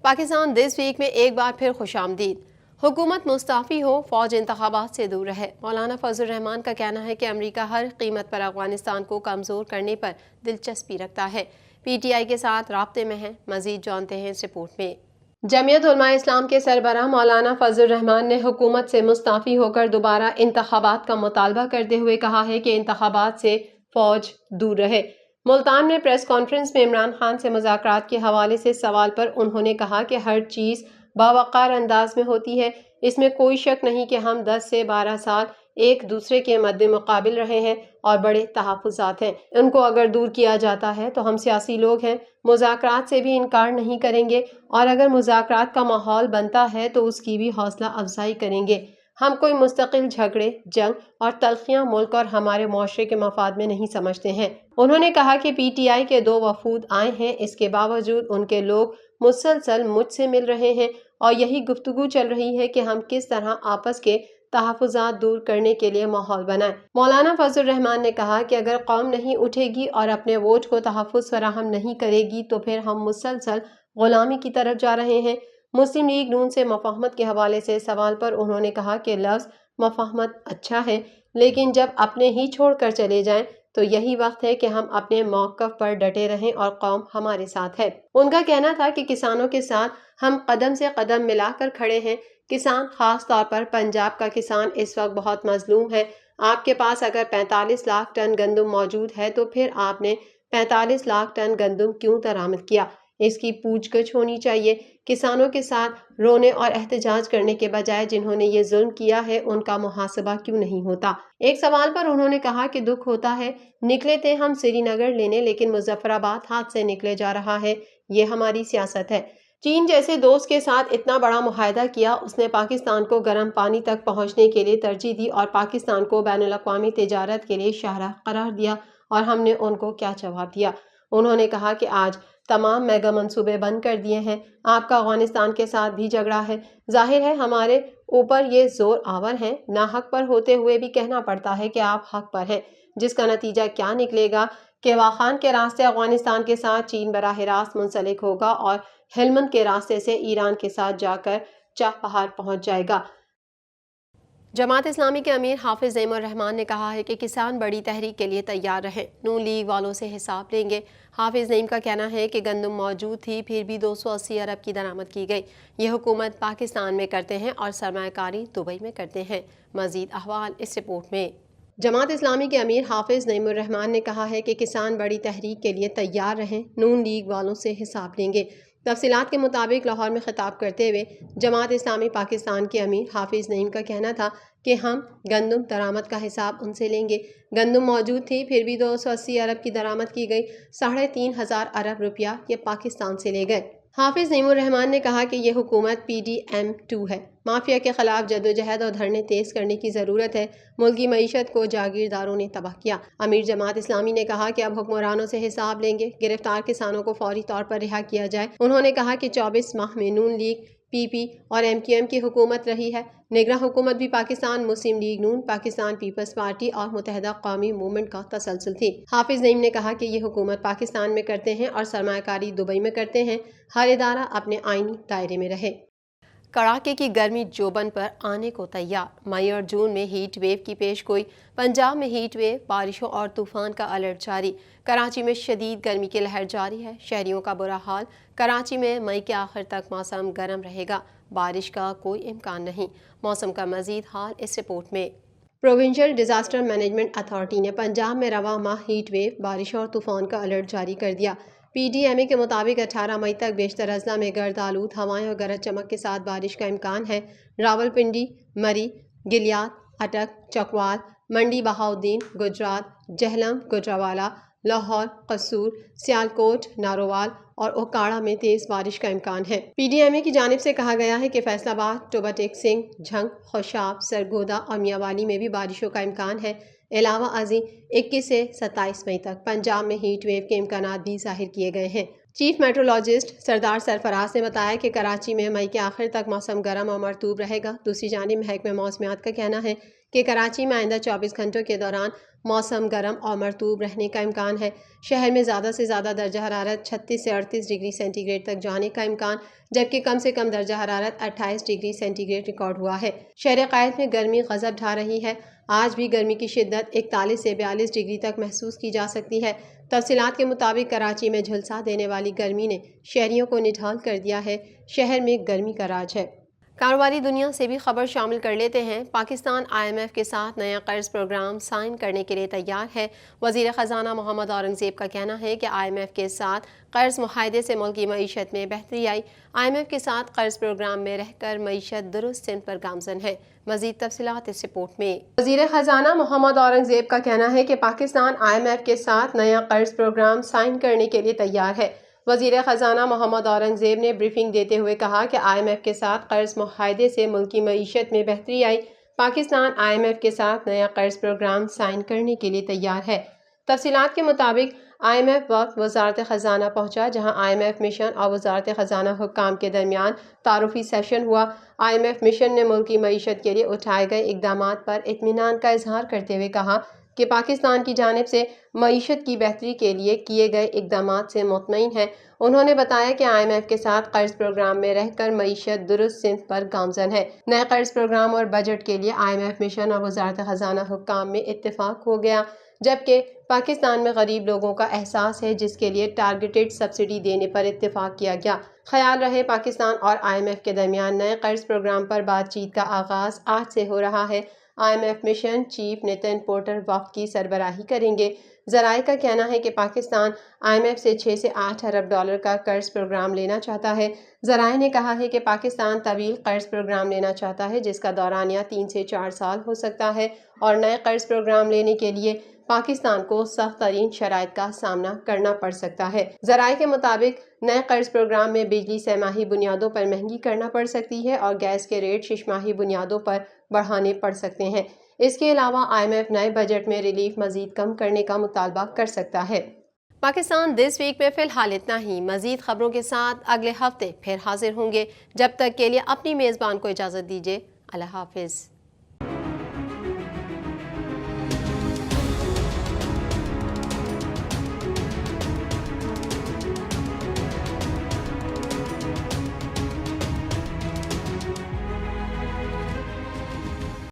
Pakistan this week میں ایک بار پھر خوش آمدید۔ حکومت مستعفی ہو، فوج انتخابات سے دور رہے۔ مولانا فضل الرحمان کا کہنا ہے کہ امریکہ ہر قیمت پر افغانستان کو کمزور کرنے پر دلچسپی رکھتا ہے، پی ٹی آئی کے ساتھ رابطے میں ہے۔ مزید جانتے ہیں اس رپورٹ میں۔ جمعیت علماء اسلام کے سربراہ مولانا فضل الرحمان نے حکومت سے مستعفی ہو کر دوبارہ انتخابات کا مطالبہ کرتے ہوئے کہا ہے کہ انتخابات سے فوج دور رہے۔ ملتان میں پریس کانفرنس میں عمران خان سے مذاکرات کے حوالے سے سوال پر انہوں نے کہا کہ ہر چیز باوقار انداز میں ہوتی ہے، اس میں کوئی شک نہیں کہ ہم 10 سے 12 سال ایک دوسرے کے مد مقابل رہے ہیں اور بڑے تحفظات ہیں، ان کو اگر دور کیا جاتا ہے تو ہم سیاسی لوگ ہیں، مذاکرات سے بھی انکار نہیں کریں گے، اور اگر مذاکرات کا ماحول بنتا ہے تو اس کی بھی حوصلہ افزائی کریں گے۔ ہم کوئی مستقل جھگڑے، جنگ اور تلخیاں ملک اور ہمارے معاشرے کے مفاد میں نہیں سمجھتے ہیں۔ انہوں نے کہا کہ پی ٹی آئی کے 2 وفود آئے ہیں، اس کے باوجود ان کے لوگ مسلسل مجھ سے مل رہے ہیں اور یہی گفتگو چل رہی ہے کہ ہم کس طرح آپس کے تحفظات دور کرنے کے لیے ماحول بنائیں۔ مولانا فضل الرحمان نے کہا کہ اگر قوم نہیں اٹھے گی اور اپنے ووٹ کو تحفظ فراہم نہیں کرے گی تو پھر ہم مسلسل غلامی کی طرف جا رہے ہیں۔ مسلم لیگ نون سے مفاہمت کے حوالے سے سوال پر انہوں نے کہا کہ لفظ مفاہمت اچھا ہے، لیکن جب اپنے ہی چھوڑ کر چلے جائیں تو یہی وقت ہے کہ ہم اپنے موقف پر ڈٹے رہیں اور قوم ہمارے ساتھ ہے۔ ان کا کہنا تھا کہ کسانوں کے ساتھ ہم قدم سے قدم ملا کر کھڑے ہیں۔ کسان، خاص طور پر پنجاب کا کسان اس وقت بہت مظلوم ہے۔ آپ کے پاس اگر 45 لاکھ ٹن گندم موجود ہے تو پھر آپ نے 45 لاکھ ٹن گندم کیوں درآمد کیا؟ اس کی پوچھ گچھ ہونی چاہیے۔ کسانوں کے ساتھ رونے اور احتجاج کرنے کے بجائے جنہوں نے یہ ظلم کیا ہے ان کا محاسبہ کیوں نہیں ہوتا؟ ایک سوال پر انہوں نے کہا کہ دکھ ہوتا ہے، نکلے تھے ہم سری نگر لینے لیکن مظفر آباد ہاتھ سے نکلے جا رہا ہے، یہ ہماری سیاست ہے۔ چین جیسے دوست کے ساتھ اتنا بڑا معاہدہ کیا، اس نے پاکستان کو گرم پانی تک پہنچنے کے لیے ترجیح دی اور پاکستان کو بین الاقوامی تجارت کے لیے شاہراہ قرار دیا، اور ہم نے ان کو کیا جواب دیا؟ انہوں نے کہا کہ آج تمام میگا منصوبے بند کر دیے ہیں، آپ کا افغانستان کے ساتھ بھی جھگڑا ہے، ظاہر ہے ہمارے اوپر یہ زور آور ہیں، ناحق پر ہوتے ہوئے بھی کہنا پڑتا ہے کہ آپ حق پر ہیں، جس کا نتیجہ کیا نکلے گا کہ واخان کے راستے افغانستان کے ساتھ چین براہ راست منسلک ہوگا اور ہلمند کے راستے سے ایران کے ساتھ جا کر چابہار پہنچ جائے گا۔ جماعت اسلامی کے امیر حافظ نعیم الرحمان نے کہا ہے کہ کسان بڑی تحریک کے لیے تیار رہیں، نون لیگ والوں سے حساب لیں گے۔ حافظ نعیم کا کہنا ہے کہ گندم موجود تھی پھر بھی 280 ارب کی درآمد کی گئی، یہ حکومت پاکستان میں کرتے ہیں اور سرمایہ کاری دبئی میں کرتے ہیں۔ مزید احوال اس رپورٹ میں۔ جماعت اسلامی کے امیر حافظ نعیم الرحمان نے کہا ہے کہ کسان بڑی تحریک کے لیے تیار رہیں، نون لیگ والوں سے حساب لیں گے۔ تفصیلات کے مطابق لاہور میں خطاب کرتے ہوئے جماعت اسلامی پاکستان کے امیر حافظ نعیم کا کہنا تھا کہ ہم گندم درآمد کا حساب ان سے لیں گے۔ گندم موجود تھی پھر بھی 280 ارب کی درآمد کی گئی، 3,500 ارب روپیہ یہ پاکستان سے لے گئے۔ حافظ نعیم الرحمان نے کہا کہ یہ حکومت PDM-2 ہے، مافیا کے خلاف جدوجہد اور دھرنے تیز کرنے کی ضرورت ہے، ملکی معیشت کو جاگیرداروں نے تباہ کیا۔ امیر جماعت اسلامی نے کہا کہ اب حکمرانوں سے حساب لیں گے، گرفتار کسانوں کو فوری طور پر رہا کیا جائے۔ انہوں نے کہا کہ 24 ماہ میں نون لیگ، PP اور MQM کی حکومت رہی ہے، نگراں حکومت بھی پاکستان مسلم لیگ نون، پاکستان پیپلز پارٹی اور متحدہ قومی موومنٹ کا تسلسل تھی۔ حافظ نعیم نے کہا کہ یہ حکومت پاکستان میں کرتے ہیں اور سرمایہ کاری دبئی میں کرتے ہیں، ہر ادارہ اپنے آئینی دائرے میں رہے۔ کڑاکے کی گرمی جوبن پر آنے کو تیار، مئی اور جون میں ہیٹ ویو کی پیش گوئی، پنجاب میں ہیٹ ویو، بارشوں اور طوفان کا الرٹ جاری، کراچی میں شدید گرمی کی لہر جاری ہے، شہریوں کا برا حال، کراچی میں مئی کے آخر تک موسم گرم رہے گا، بارش کا کوئی امکان نہیں۔ موسم کا مزید حال اس رپورٹ میں۔ پروونشل ڈیزاسٹر مینجمنٹ اتھارٹی نے پنجاب میں رواں ماہ ہیٹ ویو، بارشوں اور طوفان کا الرٹ جاری کر دیا۔ PDMA کے مطابق 18 مئی تک بیشتر اضلاع میں گرد آلود ہوائیں اور گرج چمک کے ساتھ بارش کا امکان ہے۔ راولپنڈی، مری، گلیات، اٹک، چکوال، منڈی بہاؤالدین، گجرات، جہلم، گوجرانوالہ، لاہور، قصور، سیالکوٹ، نارووال اور اوکاڑہ میں تیز بارش کا امکان ہے۔ PDMA کی جانب سے کہا گیا ہے کہ فیصل آباد، ٹوبہ ٹیک سنگھ، جھنگ، خوشاب، سرگودا اور میاوالی میں بھی بارشوں کا امکان ہے۔ علاوہ ازیں 21 سے 27 مئی تک پنجاب میں ہیٹ ویو کے امکانات بھی ظاہر کیے گئے ہیں۔ چیف میٹرولوجسٹ سردار سرفراز نے بتایا کہ کراچی میں مئی کے آخر تک موسم گرم اور مرطوب رہے گا۔ دوسری جانب محکمہ موسمیات کا کہنا ہے کہ کراچی میں آئندہ 24 گھنٹوں کے دوران موسم گرم اور مرطوب رہنے کا امکان ہے۔ شہر میں زیادہ سے زیادہ درجہ حرارت 36 سے 38 ڈگری سینٹی گریڈ تک جانے کا امکان، جبکہ کم سے کم درجہ حرارت 28 ڈگری سینٹی گریڈ ریکارڈ ہوا ہے۔ شہر قائد میں گرمی غضب ڈھا رہی ہے۔ آج بھی گرمی کی شدت 41 سے 42 ڈگری تک محسوس کی جا سکتی ہے۔ تفصیلات کے مطابق کراچی میں جھلسا دینے والی گرمی نے شہریوں کو نڈھال کر دیا ہے۔ شہر میں گرمی کا راج ہے۔ کاروباری دنیا سے بھی خبر شامل کر لیتے ہیں۔ پاکستان IMF کے ساتھ نیا قرض پروگرام سائن کرنے کے لیے تیار ہے۔ وزیر خزانہ محمد اورنگزیب کا کہنا ہے کہ IMF کے ساتھ قرض معاہدے سے ملکی معیشت میں بہتری آئی۔ IMF کے ساتھ قرض پروگرام میں رہ کر معیشت درست سمت پر گامزن ہے۔ مزید تفصیلات اس رپورٹ میں۔ وزیر خزانہ محمد اورنگزیب کا کہنا ہے کہ پاکستان IMF کے ساتھ نیا قرض پروگرام سائن کرنے کے لیے تیار ہے۔ وزیر خزانہ محمد اورنگزیب نے بریفنگ دیتے ہوئے کہا کہ IMF کے ساتھ قرض معاہدے سے ملکی معیشت میں بہتری آئی۔ پاکستان IMF کے ساتھ نیا قرض پروگرام سائن کرنے کے لیے تیار ہے۔ تفصیلات کے مطابق IMF وقت وزارت خزانہ پہنچا، جہاں IMF مشن اور وزارت خزانہ حکام کے درمیان تعارفی سیشن ہوا۔ IMF مشن نے ملکی معیشت کے لیے اٹھائے گئے اقدامات پر اطمینان کا اظہار کرتے ہوئے کہا کہ پاکستان کی جانب سے معیشت کی بہتری کے لیے کیے گئے اقدامات سے مطمئن ہے۔ انہوں نے بتایا کہ IMF کے ساتھ قرض پروگرام میں رہ کر معیشت درست سمت پر گامزن ہے۔ نئے قرض پروگرام اور بجٹ کے لیے IMF مشن اور وزارت خزانہ حکام میں اتفاق ہو گیا، جبکہ پاکستان میں غریب لوگوں کا احساس ہے، جس کے لیے ٹارگیٹڈ سبسڈی دینے پر اتفاق کیا گیا۔ خیال رہے پاکستان اور IMF کے درمیان نئے قرض پروگرام پر بات چیت کا آغاز آج سے ہو رہا ہے۔ IMF mission chief Nathan Porter وفد کی سربراہی کریں گے۔ ذرائع کا کہنا ہے کہ پاکستان IMF سے 6 سے 8 ارب ڈالر کا قرض پروگرام لینا چاہتا ہے۔ ذرائع نے کہا ہے کہ پاکستان طویل قرض پروگرام لینا چاہتا ہے، جس کا دورانیہ 3 سے 4 سال ہو سکتا ہے، اور نئے قرض پروگرام لینے کے لیے پاکستان کو سخت ترین شرائط کا سامنا کرنا پڑ سکتا ہے۔ ذرائع کے مطابق نئے قرض پروگرام میں بجلی سہ ماہی بنیادوں پر مہنگی کرنا پڑ سکتی ہے اور گیس کے ریٹ 6 ماہی بنیادوں پر بڑھانے پڑ سکتے ہیں۔ اس کے علاوہ IMF نئے بجٹ میں ریلیف مزید کم کرنے کا مطالبہ کر سکتا ہے۔ پاکستان دس ویک میں فی الحال اتنا ہی۔ مزید خبروں کے ساتھ اگلے ہفتے پھر حاضر ہوں گے۔ جب تک کے لیے اپنی میزبان کو اجازت دیجیے۔ اللہ حافظ۔